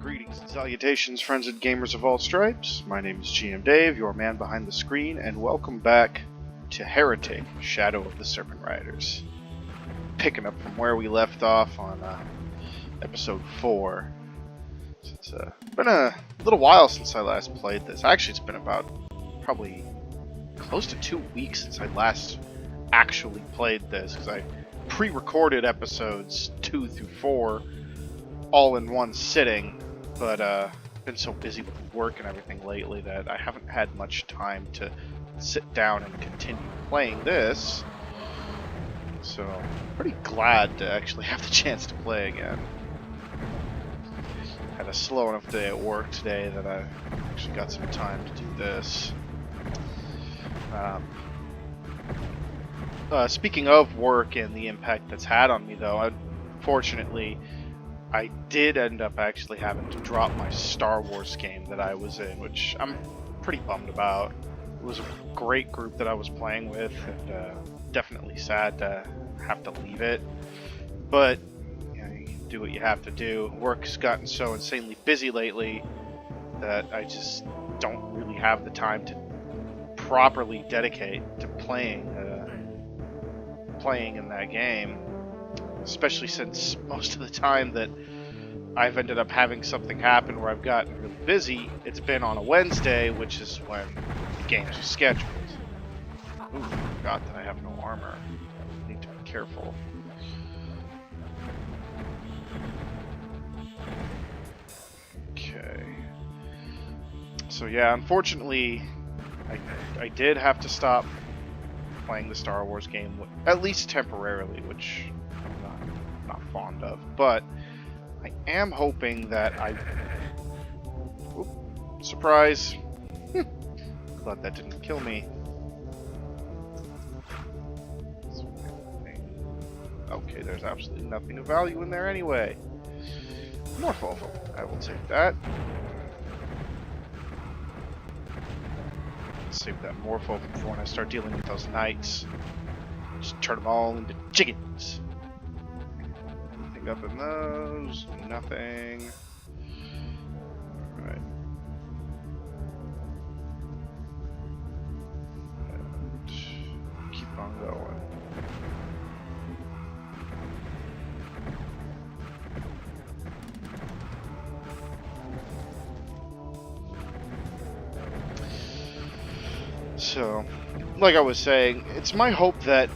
Greetings and salutations, friends and gamers of all stripes. My name is GM Dave, your man behind the screen, and welcome back to Heretic, Shadow of the Serpent Riders. Picking up from where we left off on episode 4. It's been a little while since I last played this. Actually, it's been about probably close to 2 weeks since I last actually played this, because I pre-recorded episodes 2 through 4 all in one sitting, but been so busy with work and everything lately that I haven't had much time to sit down and continue playing this. So, pretty glad to actually have the chance to play again. Had a slow enough day at work today that I actually got some time to do this. Speaking of work and the impact that's had on me, though, unfortunately, I did end up actually having to drop my Star Wars game that I was in, which I'm pretty bummed about. It was a great group that I was playing with, and definitely sad to have to leave it. But you know, you do what you have to do. Work's gotten so insanely busy lately that I just don't really have the time to properly dedicate to playing in that game. Especially since most of the time that I've ended up having something happen where I've gotten really busy, it's been on a Wednesday, which is when the games are scheduled. Ooh, I forgot that I have no armor. I need to be careful. Okay. So yeah, unfortunately, I did have to stop playing the Star Wars game, at least temporarily, which I'm not fond of, but I am hoping that surprise! Glad that didn't kill me. Okay, there's absolutely nothing of value in there anyway. Morpho, I will take that. Save that Morpho for when I start dealing with those knights. Just turn them all into chickens. Anything up in those? Nothing. Alright. And keep on going. So, like I was saying, it's my hope that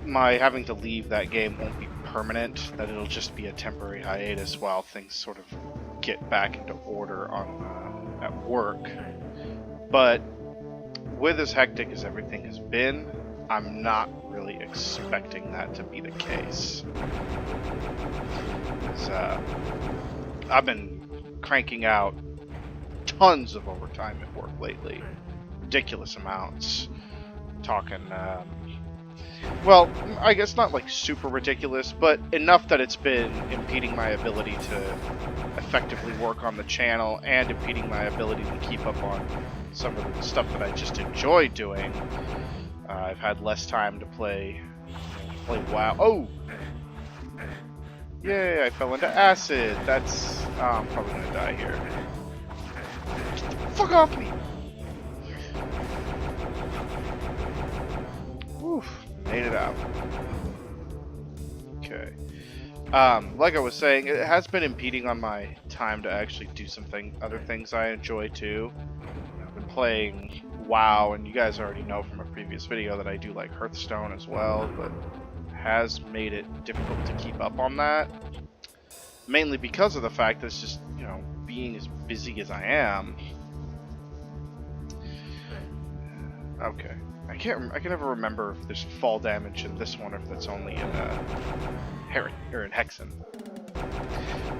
my having to leave that game won't be permanent, that it'll just be a temporary hiatus while things sort of get back into order on at work. But with as hectic as everything has been, I'm not really expecting that to be the case. I've been cranking out tons of overtime at work lately. Ridiculous amounts. Talking, well, I guess not like super ridiculous, but enough that it's been impeding my ability to effectively work on the channel and impeding my ability to keep up on some of the stuff that I just enjoy doing. I've had less time to play WoW. Oh! Yay, I fell into acid. That's... I'm probably gonna die here. Get the fuck off me! Oof, made it out. Okay. Like I was saying, it has been impeding on my time to actually do other things I enjoy too. I've been playing WoW, and you guys already know from a previous video that I do like Hearthstone as well, but it has made it difficult to keep up on that. Mainly because of the fact that it's just, you know, being as busy as I am. Okay. I can never remember if there's fall damage in this one or if that's only in Heretic or in Hexen.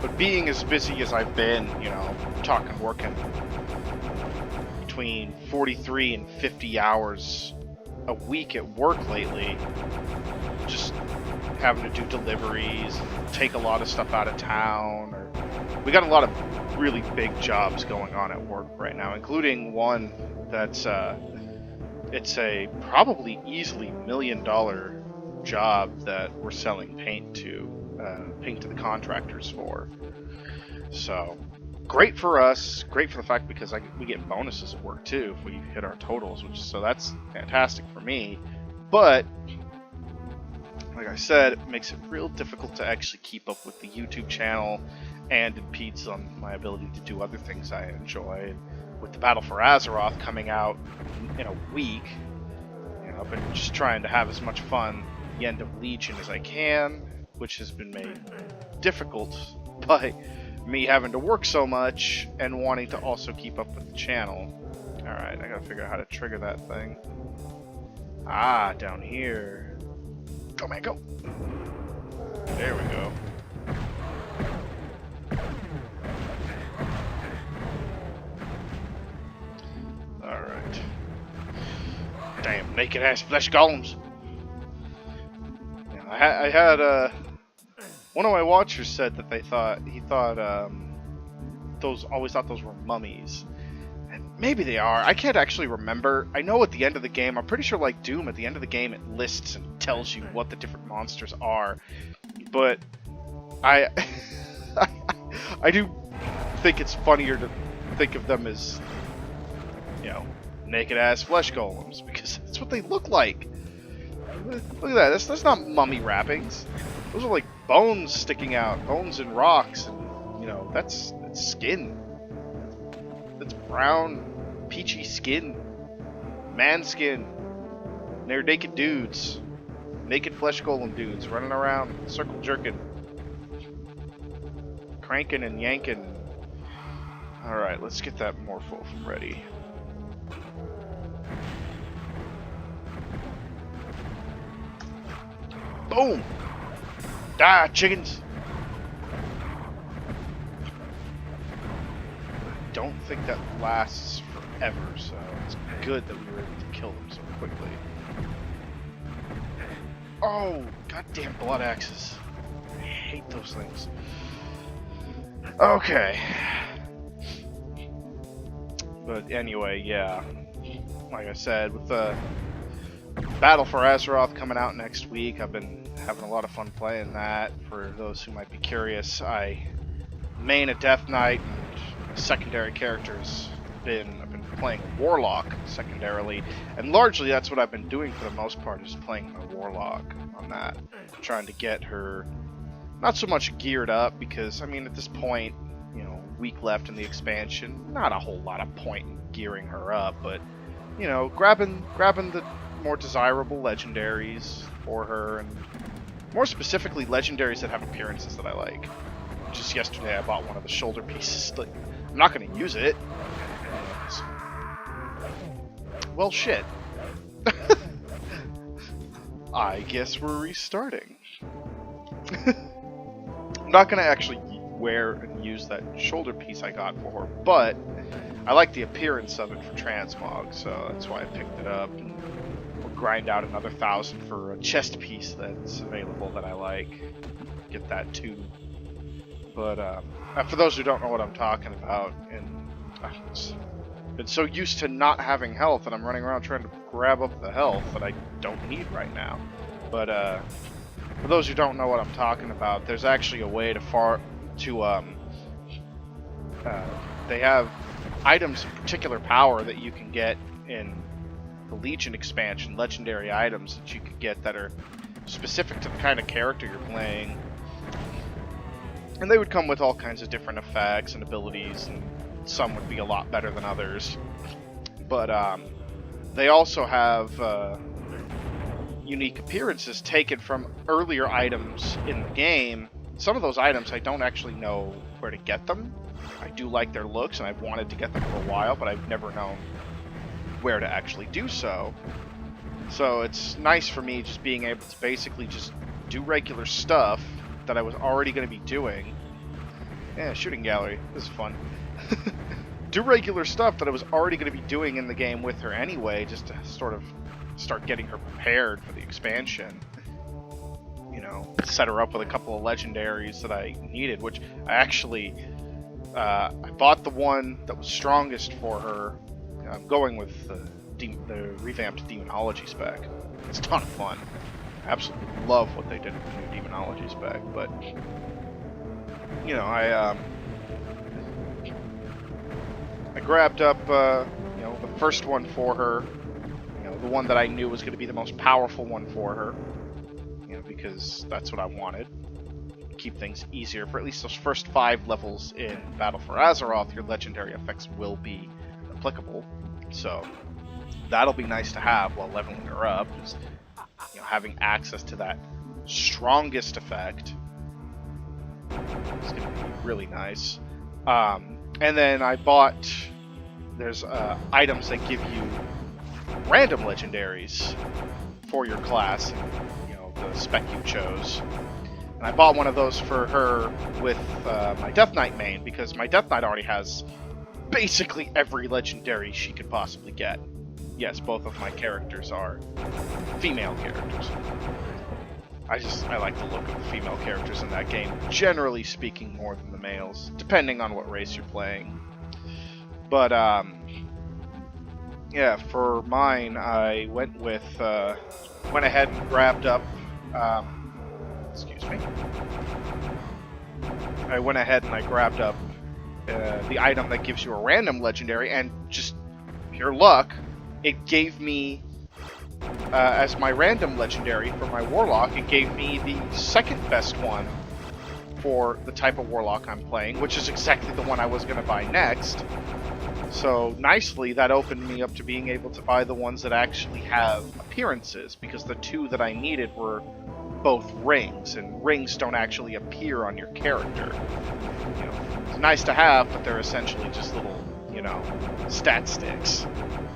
But being as busy as I've been, you know, working between 43 and 50 hours a week at work lately, just having to do deliveries, take a lot of stuff out of town, or we got a lot of really big jobs going on at work right now, including one that's it's a probably easily $1 million job that we're selling paint to the contractors for. So great for us. Great for the fact because we get bonuses at work too if we hit our totals, so that's fantastic for me. But like I said, it makes it real difficult to actually keep up with the YouTube channel, and impedes on my ability to do other things I enjoy. And with the Battle for Azeroth coming out in a week, I've been just trying to have as much fun at the end of Legion as I can, which has been made difficult by me having to work so much and wanting to also keep up with the channel. Alright, I gotta figure out how to trigger that thing. Ah, down here. Go, man, go! There we go. Alright. Damn, naked-ass flesh golems! Yeah, I had, one of my watchers said that always thought those were mummies. Maybe they are. I can't actually remember. I know at the end of the game, I'm pretty sure like Doom, at the end of the game it lists and tells you what the different monsters are. But I do think it's funnier to think of them as, naked ass flesh golems, because that's what they look like. Look at that. That's not mummy wrappings. Those are like bones sticking out, bones and rocks, and that's skin. That's brown, peachy skin, man skin. And they're naked dudes, naked flesh golem dudes running around, circle jerking, cranking and yanking. All right, let's get that Morpho ready. Boom! Die, chickens! Don't think that lasts forever, so it's good that we were able to kill them so quickly. Oh, goddamn blood axes. I hate those things. Okay. But anyway, yeah. Like I said, with the Battle for Azeroth coming out next week, I've been having a lot of fun playing that. For those who might be curious, I main a Death Knight, and secondary characters. I've been playing Warlock secondarily, and largely that's what I've been doing for the most part, is playing my Warlock on that, trying to get her not so much geared up, because I mean at this point, week left in the expansion, not a whole lot of point in gearing her up, but grabbing the more desirable legendaries for her, and more specifically legendaries that have appearances that I like. Just yesterday I bought one of the shoulder pieces. Like, I'm not going to use it. Well, shit. I guess we're restarting. I'm not going to actually wear and use that shoulder piece I got for her, but I like the appearance of it for transmog, so that's why I picked it up. And we'll grind out another 1,000 for a chest piece that's available that I like. Get that too. But for those who don't know what I'm talking about, and I've been so used to not having health, and I'm running around trying to grab up the health that I don't need right now. But for those who don't know what I'm talking about, there's actually a way they have items of particular power that you can get in the Legion expansion, legendary items that you could get that are specific to the kind of character you're playing. And they would come with all kinds of different effects and abilities, and some would be a lot better than others. But they also have unique appearances taken from earlier items in the game. Some of those items I don't actually know where to get them. I do like their looks, and I've wanted to get them for a while, but I've never known where to actually do so. So it's nice for me just being able to basically just do regular stuff that I was already going to be doing. Yeah, shooting gallery. This is fun. Do regular stuff that I was already going to be doing in the game with her anyway, just to sort of start getting her prepared for the expansion. Set her up with a couple of legendaries that I needed, which I actually I bought the one that was strongest for her. I'm going with the revamped Demonology spec. It's a ton of fun. I absolutely love what they did with the new Demonology spec, but I grabbed up, you know, the first one for her. You know, the one that I knew was going to be the most powerful one for her. You know, because that's what I wanted. Keep things easier for at least those first 5 levels in Battle for Azeroth. Your legendary effects will be applicable, so that'll be nice to have while leveling her up. Is, you know, having access to that strongest effect is going to be really nice. And then I bought. There's items that give you random legendaries for your class. You know, the spec you chose. I bought one of those for her with my Death Knight main, because my Death Knight already has basically every legendary she could possibly get. Yes, both of my characters are female characters. I like the look of the female characters in that game, generally speaking, more than the males, depending on what race you're playing. But, yeah, for mine, I went ahead and grabbed up, excuse me. I went ahead and I grabbed up the item that gives you a random legendary, and just pure luck, it gave me, as my random legendary for my warlock, it gave me the second best one for the type of warlock I'm playing, which is exactly the one I was going to buy next. So nicely, that opened me up to being able to buy the ones that actually have appearances, because the 2 that I needed were both rings, and rings don't actually appear on your character. You know, it's nice to have, but they're essentially just little, you know, stat sticks.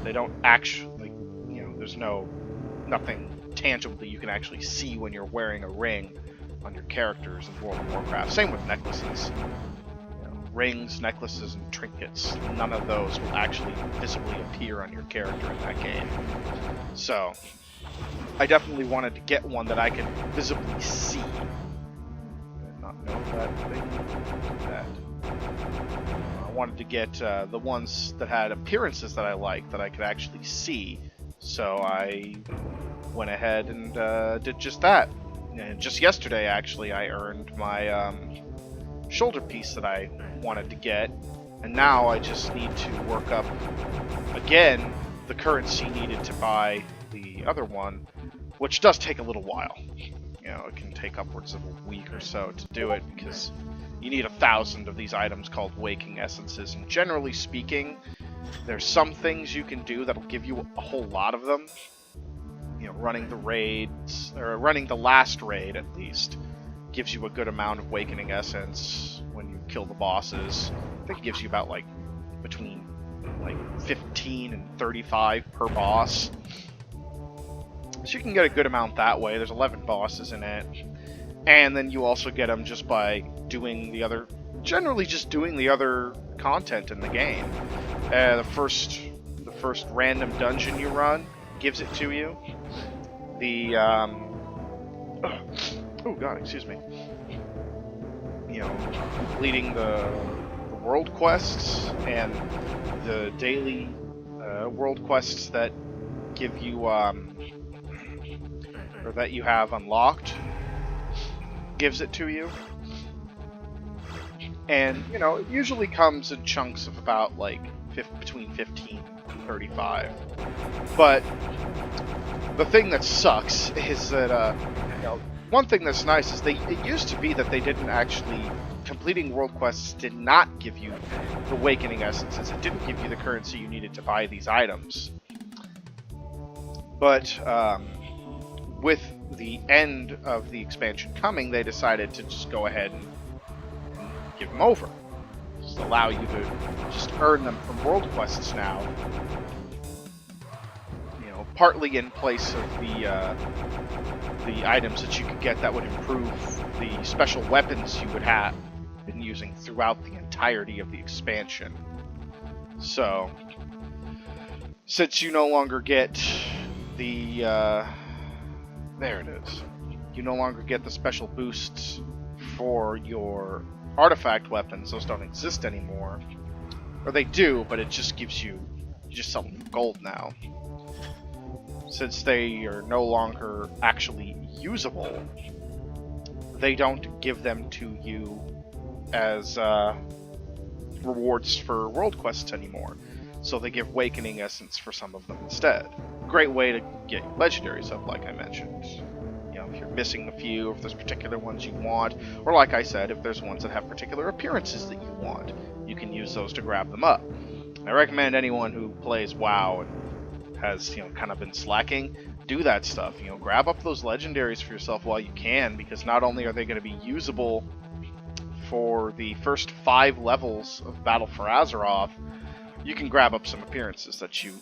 They don't actually, you know, there's nothing tangible that you can actually see when you're wearing a ring on your characters in World of Warcraft. Same with necklaces. You know, rings, necklaces, and trinkets. None of those will actually visibly appear on your character in that game. So I definitely wanted to get one that I could visibly see. I did not know that thing. That. I wanted to get the ones that had appearances that I liked, that I could actually see. So I went ahead and did just that. And just yesterday, actually, I earned my shoulder piece that I wanted to get. And now I just need to work up, again, the currency needed to buy the other one, which does take a little while. You know, it can take upwards of a week or so to do it, because you need 1,000 of these items called Waking Essences, and generally speaking, there's some things you can do that'll give you a whole lot of them. You know, running the raids, or running the last raid at least, gives you a good amount of Awakening Essence when you kill the bosses. I think it gives you about, like, between, like, 15 and 35 per boss. So you can get a good amount that way. There's 11 bosses in it. And then you also get them just by doing the other... generally just doing the other content in the game. The first random dungeon you run gives it to you. The, oh god, excuse me. You know, completing the world quests and the daily world quests that give you, or that you have unlocked, gives it to you. And, you know, it usually comes in chunks of about, like, between 15 and 35. But the thing that sucks is that, you know, one thing that's nice is it used to be that they didn't actually, completing world quests did not give you the Awakening Essences. It didn't give you the currency you needed to buy these items. But, with the end of the expansion coming, they decided to just go ahead and give them over. Just allow you to just earn them from world quests now. You know, partly in place of the items that you could get that would improve the special weapons you would have been using throughout the entirety of the expansion. So, since you no longer get the there it is. You no longer get the special boosts for your artifact weapons. Those don't exist anymore. Or they do, but it just gives you just sell them for gold now. Since they are no longer actually usable, they don't give them to you as rewards for world quests anymore. So they give Awakening Essence for some of them instead. Great way to get legendaries up, like I mentioned. You know, if you're missing a few, if there's particular ones you want, or like I said, if there's ones that have particular appearances that you want, you can use those to grab them up. I recommend anyone who plays WoW and has, you know, kind of been slacking, do that stuff. You know, grab up those legendaries for yourself while you can, because not only are they going to be usable for the first 5 levels of Battle for Azeroth, you can grab up some appearances that you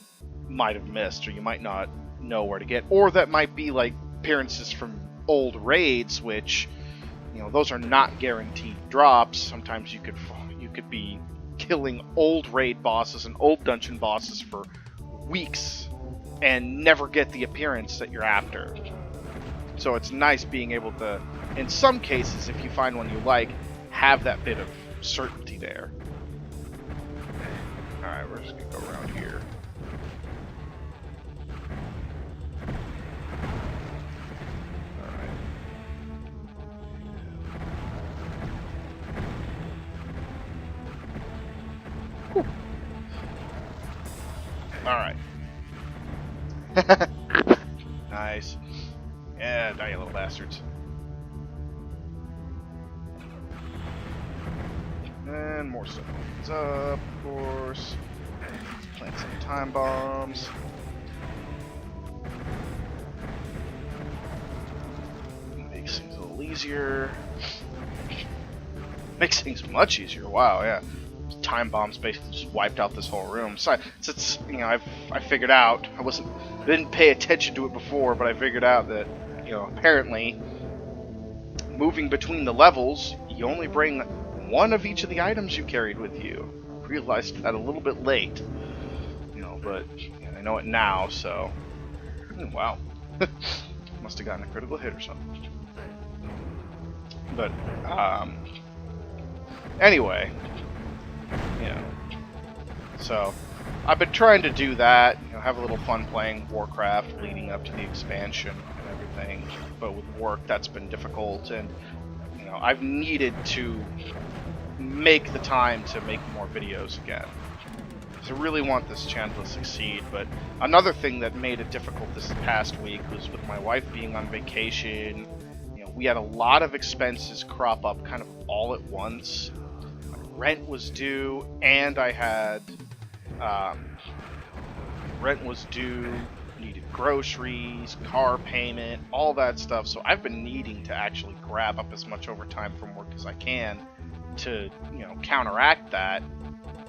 might have missed or you might not know where to get, or that might be like appearances from old raids, which, you know, those are not guaranteed drops. Sometimes you could be killing old raid bosses and old dungeon bosses for weeks and never get the appearance that you're after. So it's nice being able to, in some cases, if you find one you like, have that bit of certainty there. Alright, we're just gonna go around here. Alright. Alright. Nice. Yeah, die, you little bastards. And more stuff opens up, of course. Plant some time bombs. Makes things a little easier. Makes things much easier. Wow, yeah. Time bombs basically just wiped out this whole room. So it's, you know, I figured out. I didn't pay attention to it before, but I figured out that, you know, apparently moving between the levels, you only bring one of each of the items you carried with you. I realized that a little bit late, you know, but I know it now, so wow. Must have gotten a critical hit or something. But anyway, you know, so I've been trying to do that, you know, have a little fun playing Warcraft leading up to the expansion and everything, but with work that's been difficult, and you know, I've needed to make the time to make more videos again. So I really want this channel to succeed, but another thing that made it difficult this past week was with my wife being on vacation. You know, we had a lot of expenses crop up kind of all at once. My rent was due, and I had rent was due, needed groceries, car payment, all that stuff. So I've been needing to actually grab up as much overtime from work as I can to, you know, counteract that,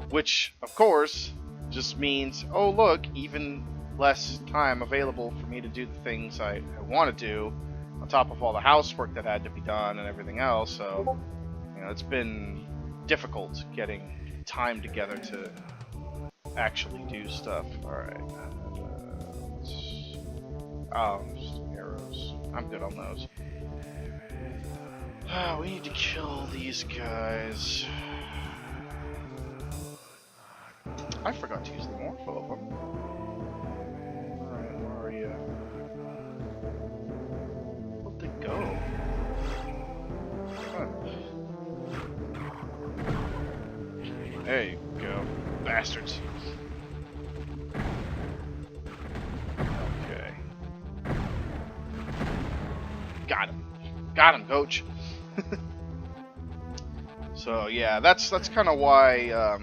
which of course just means, oh look, even less time available for me to do the things I want to do, on top of all the housework that had to be done and everything else. So, you know, it's been difficult getting time together to actually do stuff. Alright. Oh, just arrows. I'm good on those. We need to kill these guys. I forgot to use the morpho of them. Alright, where are you? Where'd they go? Huh. There you go, bastards. Okay. Got him. Got him, coach. So yeah, that's kind of why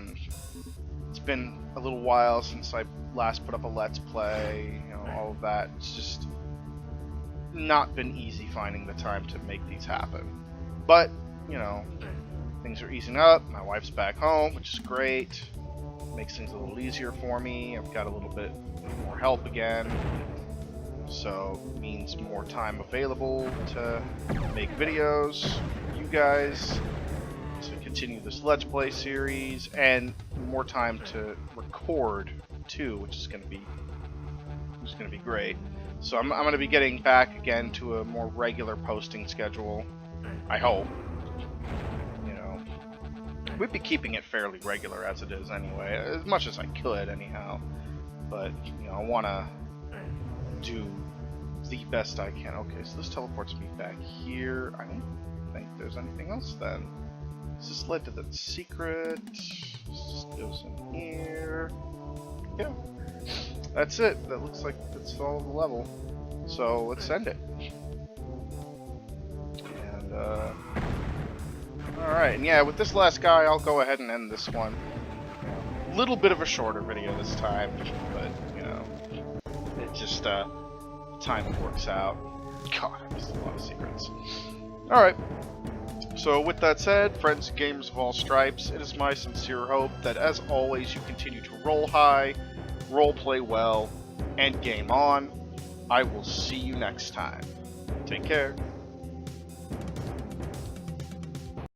it's been a little while since I last put up a Let's Play, you know, all of that. It's just not been easy finding the time to make these happen. But, you know, things are easing up. My wife's back home, which is great. Makes things a little easier for me. I've got a little bit more help again. So, it means more time available to make videos for you guys, to continue this Let's Play series, and more time to record too, which is going to be great. So I'm going to be getting back again to a more regular posting schedule, I hope. You know, we'd be keeping it fairly regular as it is anyway, as much as I could anyhow. But, you know, I want to do the best I can. Okay, so this teleports me back here. I don't think there's anything else then. This is led to the secret. This goes in here. Yeah. That's it. That looks like that's all the level. So let's end it. And, alright, and yeah, with this last guy, I'll go ahead and end this one. A little bit of a shorter video this time, but, you know, it just, time works out. God, I missed a lot of secrets. Alright. So with that said, friends and gamers of all stripes, it is my sincere hope that as always you continue to roll high, role play well, and game on. I will see you next time. Take care.